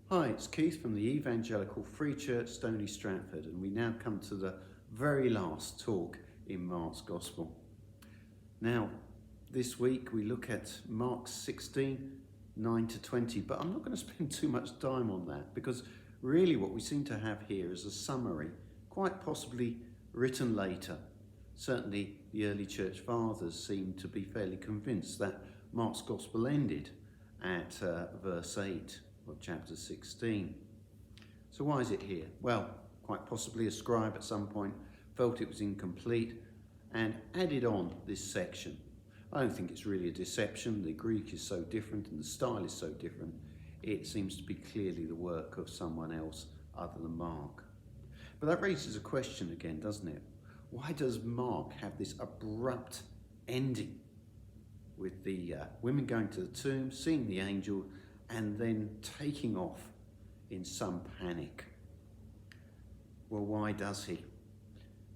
Hi, it's Keith from the Evangelical Free Church, Stony Stratford, and we now come to the very last talk in Mark's Gospel. Now, this week we look at Mark 16, 9 to 20, but I'm not going to spend too much time on that because really what we seem to have here is a summary, quite possibly written later. Certainly the early church fathers seem to be fairly convinced that Mark's Gospel ended at verse 8. Of chapter 16. So why is it here? Well, quite possibly a scribe at some point felt it was incomplete and added on this section. I don't think it's really a deception. The Greek is so different and the style is so different. It seems to be clearly the work of someone else other than Mark. But that raises a question again, doesn't it? Why does Mark have this abrupt ending with the women going to the tomb, seeing the angel, and then taking off in some panic? Well, why does he?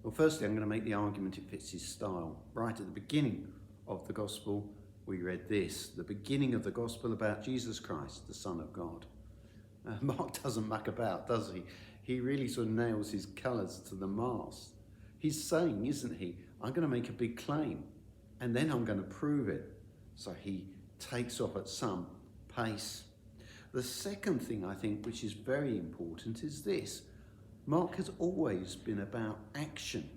Well, firstly, I'm going to make the argument it fits his style. Right at the beginning of the Gospel, we read this, the beginning of the Gospel about Jesus Christ, the Son of God. Mark doesn't muck about, does he? He really sort of nails his colours to the mast. He's saying, isn't he, I'm going to make a big claim, and then I'm going to prove it. So he takes off at some pace. The second thing I think which is very important is this. Mark has always been about action,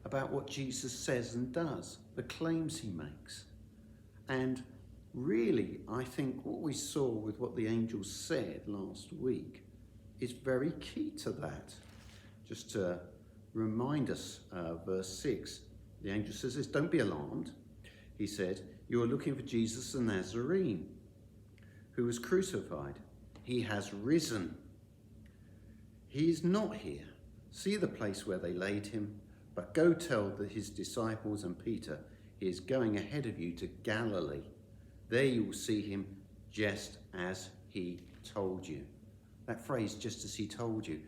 about what Jesus says and does, the claims he makes. And really, I think what we saw with what the angel said last week is very key to that. Just to remind us, verse 6, the angel says this, don't be alarmed. He said, you are looking for Jesus the Nazarene, who was crucified. He has risen. He is not here. See the place where they laid him, but go tell his disciples and Peter, he is going ahead of you to Galilee. There you will see him just as he told you. That phrase, just as he told you.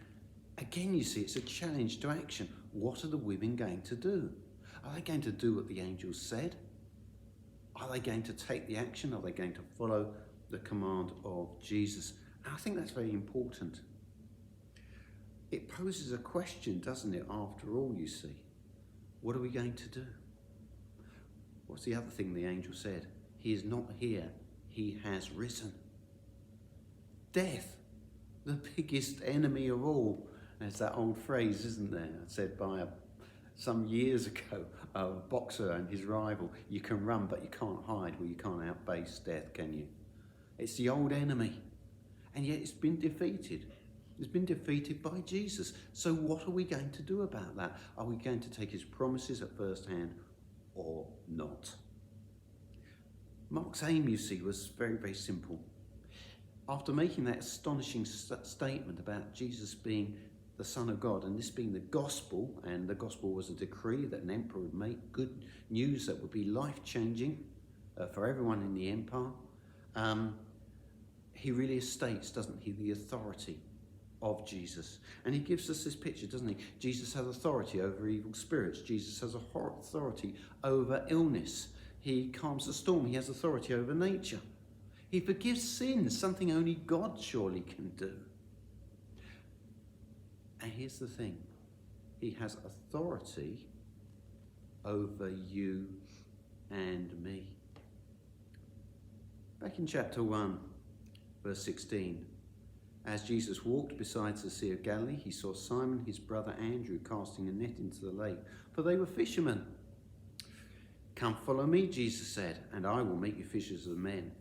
Again, you see, it's a challenge to action. What are the women going to do? Are they going to do what the angel said? Are they going to take the action? Are they going to follow the command of Jesus? And I think that's very important. It poses a question, doesn't it, after all, you see? What are we going to do? What's the other thing the angel said? He is not here, he has risen. Death, the biggest enemy of all. There's that old phrase, isn't there, said by some years ago, a boxer and his rival, you can run but you can't hide. Well, you can't outpace death, can you? It's the old enemy, and yet it's been defeated. It's been defeated by Jesus. So what are we going to do about that? Are we going to take his promises at first hand or not? Mark's aim, you see, was very, very simple. After making that astonishing statement about Jesus being the Son of God, and this being the gospel, and the gospel was a decree that an emperor would make, good news that would be life-changing for everyone in the empire, he really states, doesn't he, the authority of Jesus. And he gives us this picture, doesn't he? Jesus has authority over evil spirits. Jesus has authority over illness. He calms the storm. He has authority over nature. He forgives sins, something only God surely can do. And here's the thing. He has authority over you and me. Back in chapter 1, verse 16, as Jesus walked beside the Sea of Galilee, he saw Simon, his brother Andrew, casting a net into the lake, for they were fishermen. Come follow me, Jesus said, and I will make you fishers of men.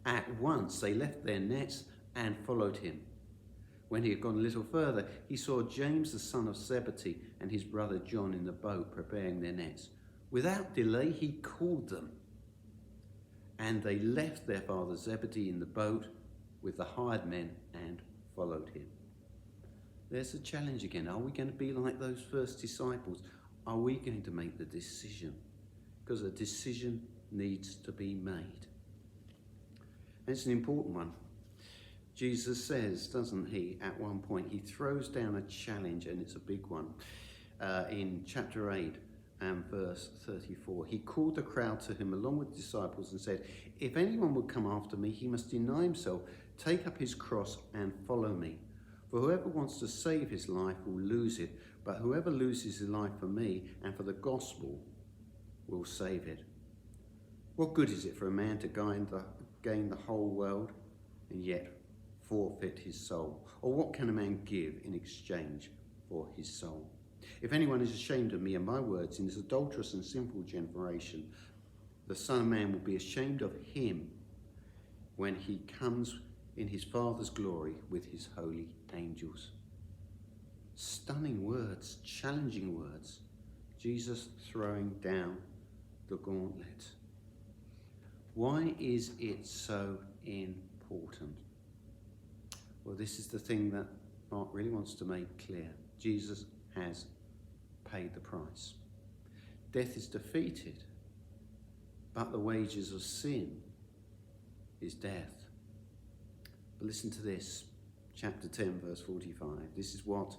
At once they left their nets and followed him. When he had gone a little further, he saw James, the son of Zebedee, and his brother John in the boat preparing their nets. Without delay, he called them. And they left their father Zebedee in the boat with the hired men and followed him. There's a challenge again. Are we going to be like those first disciples? Are we going to make the decision? Because a decision needs to be made. And it's an important one. Jesus says, doesn't he, at one point, he throws down a challenge, and it's a big one. In chapter 8 and verse 34, he called the crowd to him along with the disciples and said, if anyone would come after me, he must deny himself, Take up his cross and follow me. For whoever wants to save his life will lose it, but whoever loses his life for me and for the gospel will save it. What good is it for a man to gain the whole world and yet forfeit his soul? Or what can a man give in exchange for his soul? If anyone is ashamed of me and my words in this adulterous and sinful generation, the Son of Man will be ashamed of him when he comes in his Father's glory with his holy angels. Stunning words, challenging words. Jesus throwing down the gauntlet. Why is it so important? Well, this is the thing that Mark really wants to make clear. Jesus has paid the price. Death is defeated, but the wages of sin is death. But listen to this, chapter 10, verse 45. This is what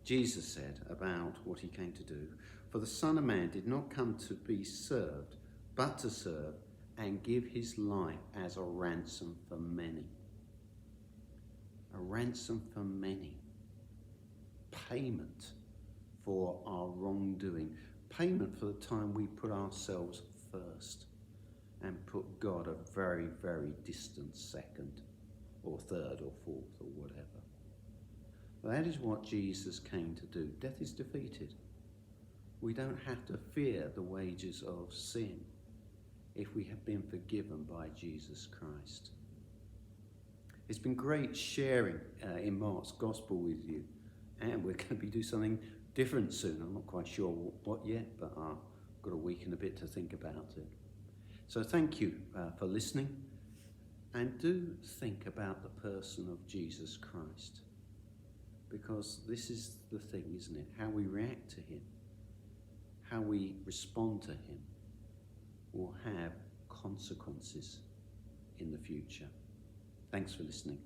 Jesus said about what he came to do. For the Son of Man did not come to be served, but to serve and give his life as a ransom for many. A ransom for many. Payment for our wrongdoing. Payment for the time we put ourselves first and put God a very, very distant second or third or fourth or whatever. That is what Jesus came to do. Death is defeated. We don't have to fear the wages of sin if we have been forgiven by Jesus Christ. It's been great sharing in Mark's Gospel with you, and we're going to be doing something different soon. I'm not quite sure what yet, but I've got a week and a bit to think about it. So thank you for listening, and do think about the person of Jesus Christ, because this is the thing, isn't it? How we react to him, how we respond to him, will have consequences in the future. Thanks for listening.